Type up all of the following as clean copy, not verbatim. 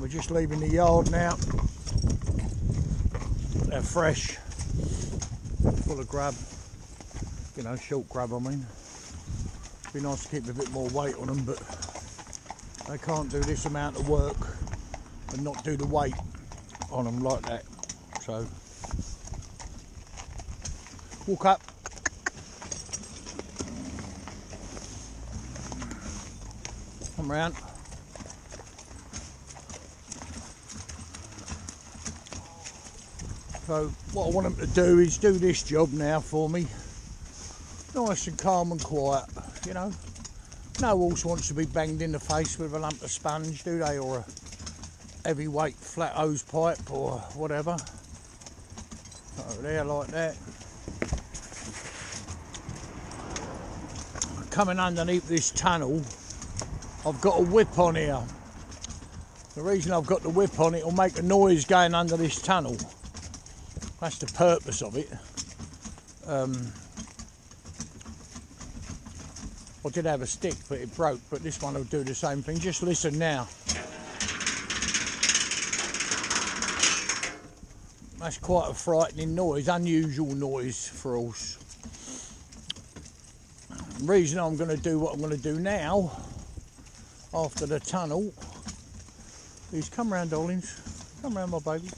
we're just leaving the yard now. They're fresh, full of grub, you know, short grub I mean. Be nice to keep a bit more weight on them, but they can't do this amount of work and not do the weight on them like that. So, walk up. Come round. So what I want them to do is do this job now for me, nice and calm and quiet, you know. No horse wants to be banged in the face with a lump of sponge, do they, or a heavyweight flat hose pipe or whatever. So there, like that. Coming underneath this tunnel, I've got a whip on here. The reason I've got the whip on, it'll make a noise going under this tunnel. That's the purpose of it. I did have a stick, but it broke, but this one will do the same thing. Just listen now. That's quite a frightening noise, unusual noise for a horse. The reason I'm going to do what I'm going to do now, after the tunnel, is come round, darlings. Come round, my baby.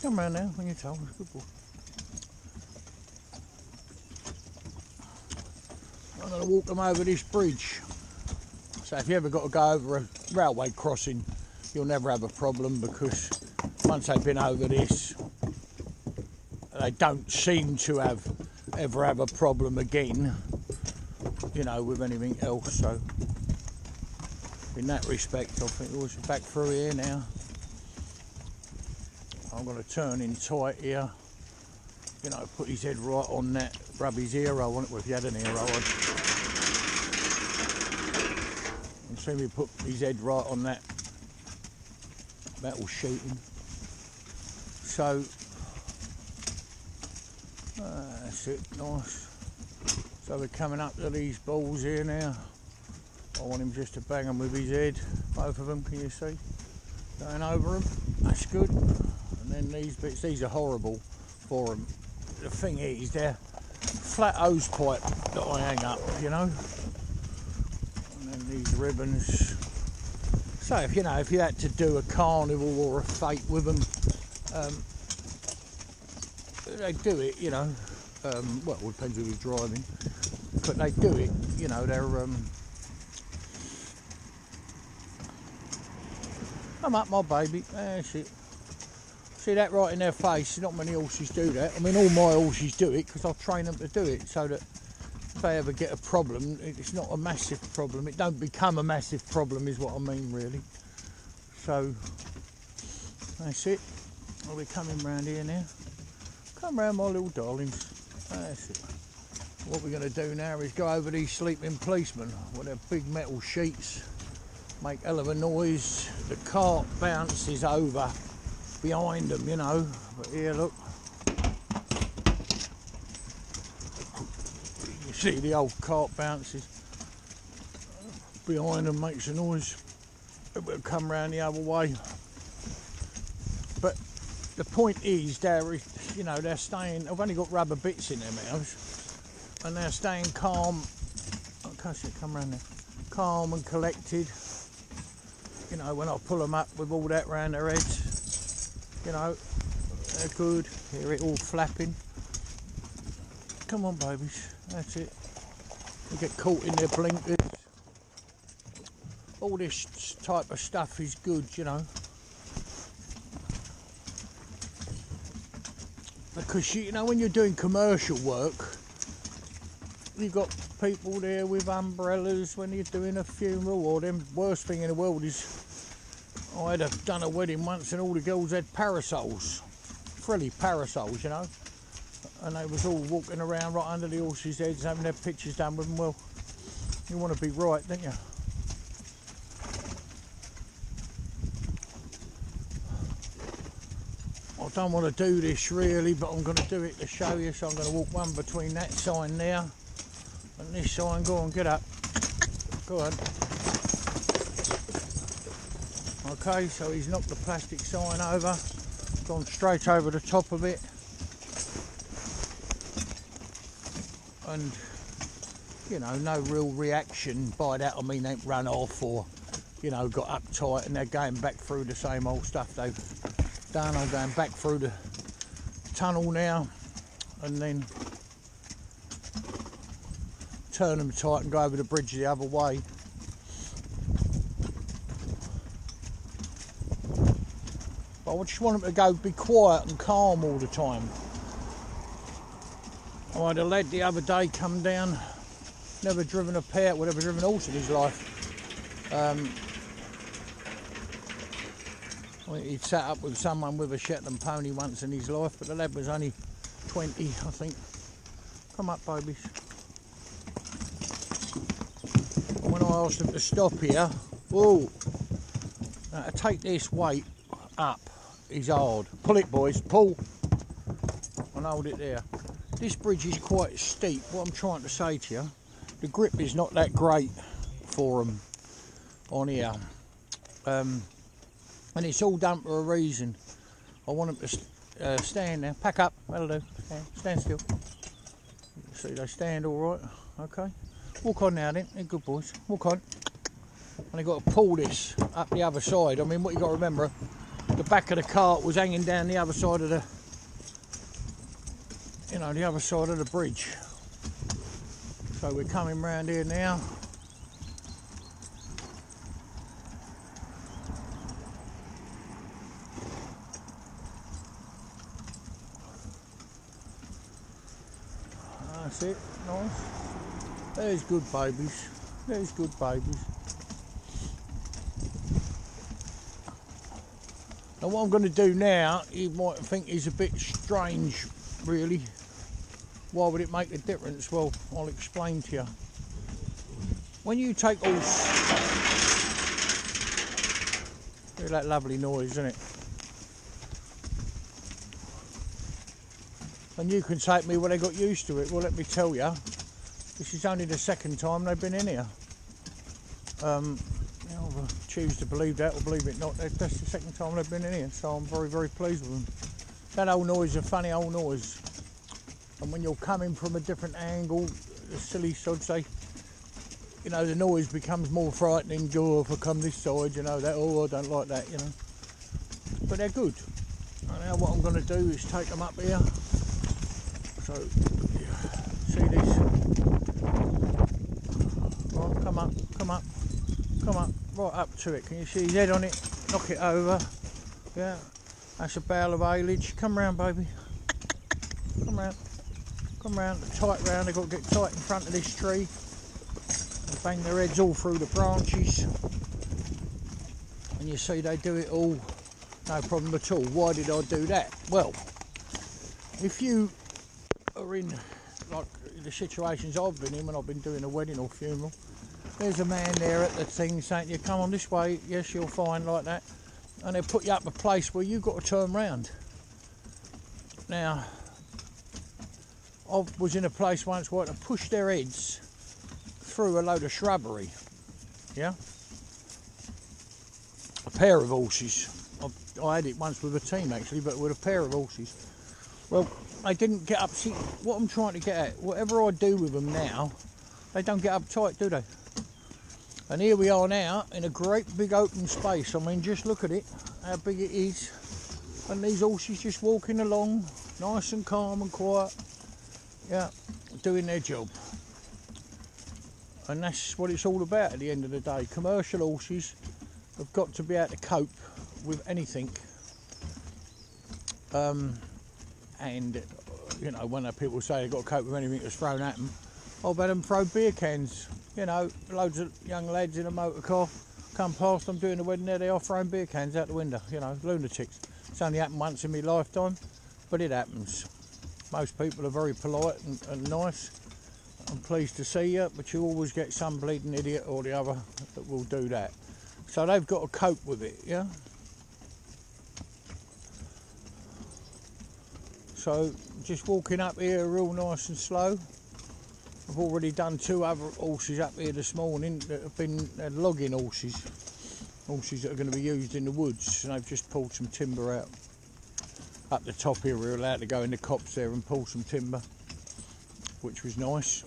Come round now when you're told. Good boy. I'm going to walk them over this bridge. So if you ever got to go over a railway crossing, you'll never have a problem, because once they've been over this, they don't seem to ever have a problem again, you know, with anything else. So in that respect, I think we're back through here now. I'm going to turn in tight here, you know, put his head right on that, rub his ear on it. Well, if you had an ear, I'd see me put his head right on that metal sheeting. So that's it, nice. So we're coming up to these balls here now. I want him just to bang them with his head, both of them, can you see? Going over them, that's good. And then these bits, these are horrible for them. The thing is, they're flat hose pipe that I hang up, you know. And then these ribbons. So if you know, if you had to do a carnival or a fete with them, they do it, you know. Well, it depends who was driving, but they do it, you know. They're come up, my baby. That's it. See that right in their face? Not many horses do that. I mean, all my horses do it because I train them to do it, so that if they ever get a problem, it's not a massive problem. It don't become a massive problem, is what I mean, really. So that's it. I'll be coming round here now. Come round, my little darlings. That's it. What we're going to do now is go over these sleeping policemen with their big metal sheets. Make hell of a noise. The cart bounces over behind them, you know. But here, look. You see the old cart bounces behind them, makes a noise. It will come round the other way. But the point is, you know, they're staying. I've only got rubber bits in their mouths, and they're staying calm. Oh, come round there. Calm and collected. You know, when I pull them up with all that round their heads, you know, they're good. Hear it all flapping. Come on, babies. That's it. You get caught in their blinkers. All this type of stuff is good, you know. Because, you know, when you're doing commercial work, you've got people there with umbrellas when you're doing a funeral, or the worst thing in the world is, I had done a wedding once and all the girls had parasols, frilly parasols, you know, and they was all walking around right under the horses' heads having their pictures done with them. Well, you want to be right, don't you? I don't want to do this really, but I'm going to do it to show you. So I'm going to walk one between that sign there and this sign. Go on, get up. Go on. Okay, so he's knocked the plastic sign over, gone straight over the top of it, and you know, no real reaction. By that I mean they've run off or, you know, got uptight, and they're going back through the same old stuff they've done. I'm going back through the tunnel now, and then turn them tight and go over the bridge the other way. But I just want them to go be quiet and calm all the time. I had a lad the other day come down, never driven a pair, well, never driven a horse in his life. I think he'd sat up with someone with a Shetland pony once in his life, but the lad was only 20, I think. Come up, babies. When I asked him to stop here, whoa, now to take this weight up is hard. Pull it, boys, pull, and hold it there. This bridge is quite steep. What I'm trying to say to you, the grip is not that great for them on here. And it's all done for a reason. I want them to stand there. Pack up, that'll do. Stand still. See, they stand all right. Okay. Walk on now then, they're good boys. Walk on. And they've got to pull this up the other side. I mean, what you've got to remember, the back of the cart was hanging down the other side of the, you know, the other side of the bridge. So we're coming round here now. That's it, nice. There's good babies. There's good babies. Now what I'm going to do now, you might think is a bit strange, really. Why would it make a difference? Well, I'll explain to you. When you take all... Hear that lovely noise, isn't it? And you can say to me, well, they got used to it. Well, let me tell you, this is only the second time they've been in here. You know, I choose to believe that or believe it not. That's the second time they've been in here, so I'm very, very pleased with them. That old noise is a funny old noise. And when you're coming from a different angle, the silly sods say, you know, the noise becomes more frightening. Oh, if I come this side, you know, that, oh, I don't like that, you know. But they're good. And now what I'm going to do is take them up here. So, see this? Right, come up, come up, come up, right up to it. Can you see his head on it? Knock it over. Yeah, that's a bale of haylage. Come round, baby. Come round. Come round, tight round. They've got to get tight in front of this tree. They bang their heads all through the branches. And you see they do it all, no problem at all. Why did I do that? Well, if you are in like the situations I've been in when I've been doing a wedding or funeral, there's a man there at the thing saying to you, come on this way, yes, you're fine, like that, and they put you up a place where you've got to turn round. Now, I was in a place once where I had to push their heads through a load of shrubbery, yeah, a pair of horses. I had it once with a team actually, but with a pair of horses. Well, they didn't get up. See, what I'm trying to get at, whatever I do with them now, they don't get uptight, do they? And here we are now in a great big open space. I mean, just look at it, how big it is. And these horses just walking along, nice and calm and quiet, yeah, doing their job. And that's what it's all about at the end of the day. Commercial horses have got to be able to cope with anything. And you know, when people say they've got to cope with anything that's thrown at them, I've had them throw beer cans. You know, loads of young lads in a motor car come past, I'm doing the wedding there, they are throwing beer cans out the window. You know, lunatics. It's only happened once in my lifetime, but it happens. Most people are very polite and nice. I'm pleased to see you, but you always get some bleeding idiot or the other that will do that. So they've got to cope with it, yeah? So just walking up here real nice and slow. I've already done 2 other horses up here this morning that have been logging horses. horses that are going to be used in the woods, and they've just pulled some timber out. Up the top here we're allowed to go in the copse there and pull some timber, which was nice.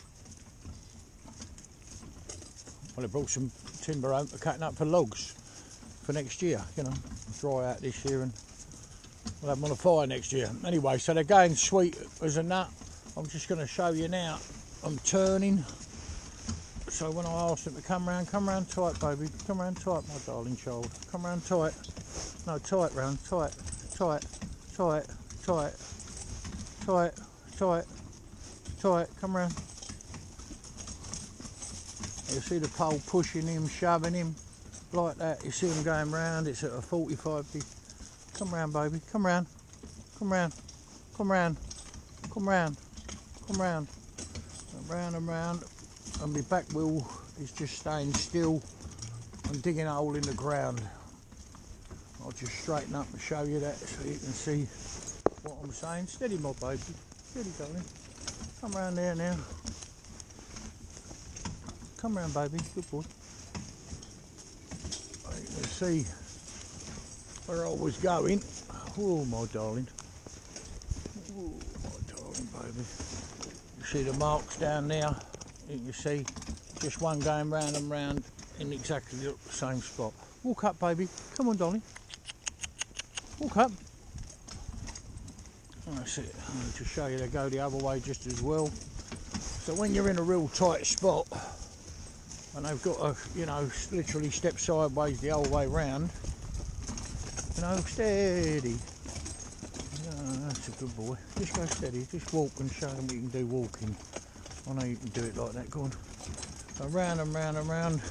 Well, I brought some timber out for cutting up for logs for next year, you know, dry out this year and we'll have them on a fire next year. Anyway, so they're going sweet as a nut. I'm just going to show you now. I'm turning. So when I ask them to come round tight, baby. Come round tight, my darling child. Come round tight. No, tight round, tight, tight, tight, tight, tight, tight, tight. Come round. You see the pole pushing him, shoving him, like that. You see him going round. It's at a 45. Come round, baby. Come round. Come round. Come round. Come round. Come round. Round and round. And my back wheel is just staying still. I'm digging a hole in the ground. I'll just straighten up and show you that so you can see what I'm saying. Steady, my baby. Steady, darling. Come round there now. Come round, baby. Good boy. You can see where I was going. Oh, my darling. Oh, my darling, baby. You see the marks down there? You can see just one going round and round in exactly the same spot. Walk up, baby. Come on, darling. Walk up. That's it. I'll just show you they go the other way just as well. So when you're in a real tight spot and they've got to, you know, literally step sideways the whole way round, you know, steady. Yeah, that's a good boy. Just go steady. Just walk and show them what you can do walking. I know you can do it like that. Go on. So round and round and round.